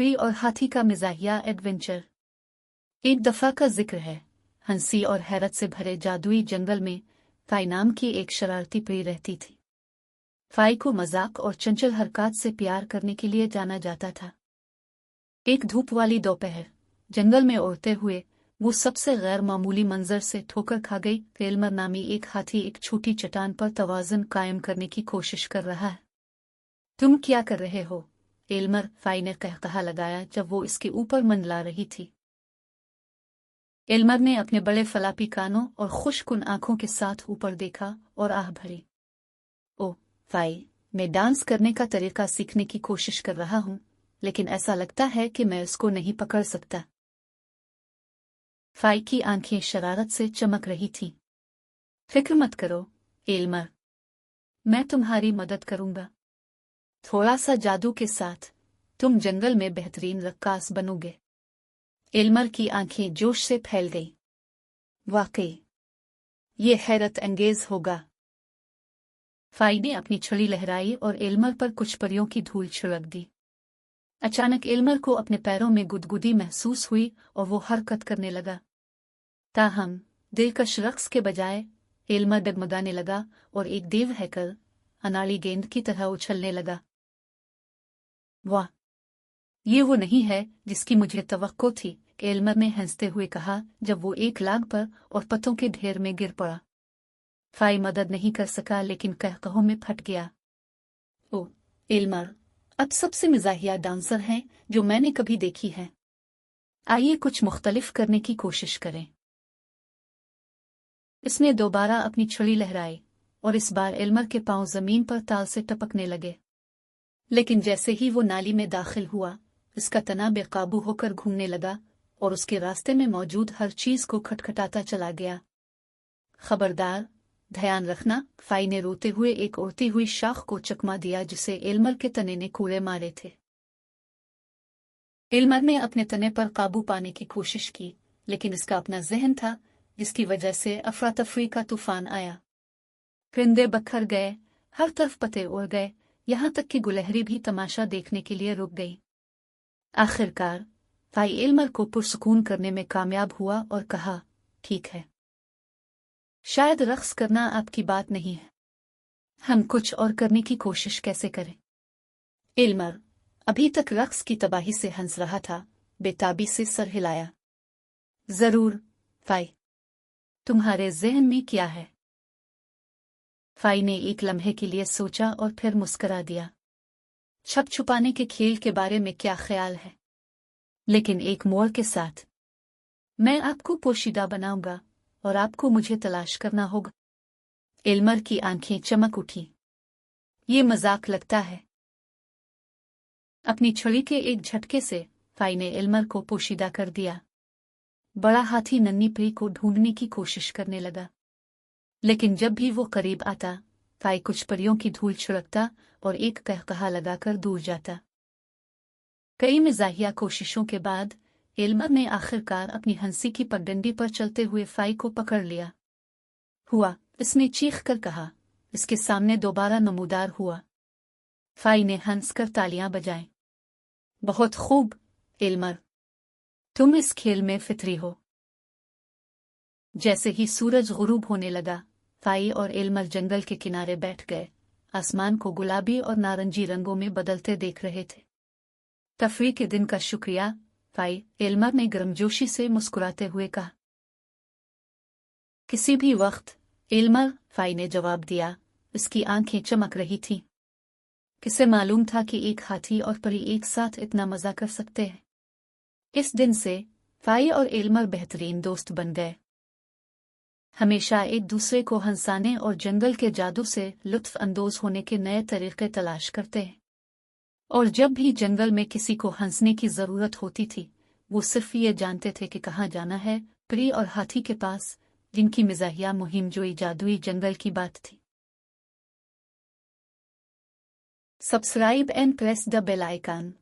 Pre और हाथी का मिजाहिया एडवेंचर। एक दफा का जिक्र है। हंसी और हैरत से भरे जादुई जंगल में फाई नाम की एक शरारती प्री रहती थी। फाई को मजाक और चंचल हरकत से प्यार करने के लिए जाना जाता था। एक धूप वाली दोपहर जंगल में उड़ते हुए वो सबसे गैर मामूली मंजर से ठोकर खा गई। एल्मर नामी एक हाथी एक छोटी चट्टान पर तवाज़ुन कायम करने की कोशिश कर रहा है। तुम क्या कर रहे हो? एल्मर, फाई ने कहकहा लगाया जब वो इसके ऊपर मंडला रही थी। एल्मर ने अपने बड़े फलापी कानों और खुशकुन आंखों के साथ ऊपर देखा और आह भरी। ओ फाई, मैं डांस करने का तरीका सीखने की कोशिश कर रहा हूँ, लेकिन ऐसा लगता है कि मैं उसको नहीं पकड़ सकता। फाई की आंखें शरारत से चमक रही थीं। फिक्र मत करो एल्मर, मैं तुम्हारी मदद करूंगा। थोड़ा सा जादू के साथ तुम जंगल में बेहतरीन रक्कास बनोगे। एल्मर की आंखें जोश से फैल गईं। वाकई ये हैरत अंगेज होगा। फाई ने अपनी छड़ी लहराई और एल्मर पर कुछ परियों की धूल छिड़क दी। अचानक एल्मर को अपने पैरों में गुदगुदी महसूस हुई और वो हरकत करने लगा। ताहम दिलकश रक्स के बजाय एल्मर डगमगाने लगा और एक देव हैकल अनाड़ी गेंद की तरह उछलने लगा। वाह, ये वो नहीं है जिसकी मुझे तवक्को थी, एल्मर ने हंसते हुए कहा जब वो एक लाग पर और पत्तों के ढेर में गिर पड़ा। फाई मदद नहीं कर सका लेकिन कहकहों में फट गया। ओ एल्मर, अब सबसे मिजाहिया डांसर हैं जो मैंने कभी देखी है। आइए कुछ मुख्तलिफ करने की कोशिश करें। इसने दोबारा अपनी छड़ी लहराई और इस बार एल्मर के पांव जमीन पर ताल से टपकने लगे। लेकिन जैसे ही वो नाली में दाखिल हुआ, इसका तना बेकाबू होकर घूमने लगा और उसके रास्ते में मौजूद हर चीज को खटखटाता चला गया। खबरदार, ध्यान रखना, फाई ने रोते हुए एक उड़ती हुई शाख को चकमा दिया जिसे एल्मर के तने ने कूड़े मारे थे। एल्मर ने अपने तने पर काबू पाने की कोशिश की, लेकिन इसका अपना जहन था जिसकी वजह से अफरा तफरी का तूफान आया। परिंदे बखर गए, हर तरफ पत्ते उड़ गए, यहां तक कि गुलहरी भी तमाशा देखने के लिए रुक गई। आखिरकार फाई एल्मर को पुरसुकून करने में कामयाब हुआ और कहा, ठीक है, शायद रक्स करना आपकी बात नहीं है। हम कुछ और करने की कोशिश कैसे करें? एल्मर अभी तक रक्स की तबाही से हंस रहा था, बेताबी से सर हिलाया। जरूर फाई, तुम्हारे जहन में क्या है? फाई ने एक लम्हे के लिए सोचा और फिर मुस्करा दिया। छप छुपाने के खेल के बारे में क्या ख्याल है, लेकिन एक मोड़ के साथ। मैं आपको पोशीदा बनाऊंगा और आपको मुझे तलाश करना होगा। एल्मर की आंखें चमक उठी। ये मजाक लगता है। अपनी छड़ी के एक झटके से फाई ने एल्मर को पोशीदा कर दिया। बड़ा हाथी नन्ही प्री को ढूंढने की कोशिश करने लगा, लेकिन जब भी वो करीब आता, फाई कुछ परियों की धूल छिड़कता और एक कहकहा लगाकर दूर जाता। कई मिजाहिया कोशिशों के बाद एल्मर ने आखिरकार अपनी हंसी की पगडंडी पर चलते हुए फाई को पकड़ लिया। हुआ, इसने चीख कर कहा। इसके सामने दोबारा नमूदार हुआ। फाई ने हंसकर तालियां बजाईं। बहुत खूब एल्मर, तुम इस खेल में फितरी हो। जैसे ही सूरज गुरूब होने लगा, फाई और एल्मर जंगल के किनारे बैठ गए, आसमान को गुलाबी और नारंगी रंगों में बदलते देख रहे थे। तफरीह के दिन का शुक्रिया, फाई, एल्मर ने गर्मजोशी से मुस्कुराते हुए कहा। किसी भी वक्त एल्मर, फाई ने जवाब दिया। उसकी आंखें चमक रही थीं। किसे मालूम था कि एक हाथी और परी एक साथ इतना मजा कर सकते हैं। इस दिन से फाई और एल्मर बेहतरीन दोस्त बन गए। हमेशा एक दूसरे को हंसाने और जंगल के जादू से लुत्फ अंदोज होने के नए तरीके तलाश करते हैं। और जब भी जंगल में किसी को हंसने की जरूरत होती थी, वो सिर्फ ये जानते थे कि कहाँ जाना है, परी और हाथी के पास, जिनकी मिजाहिया मुहिम जोई जादुई जंगल की बात थी। Subscribe and press the bell icon.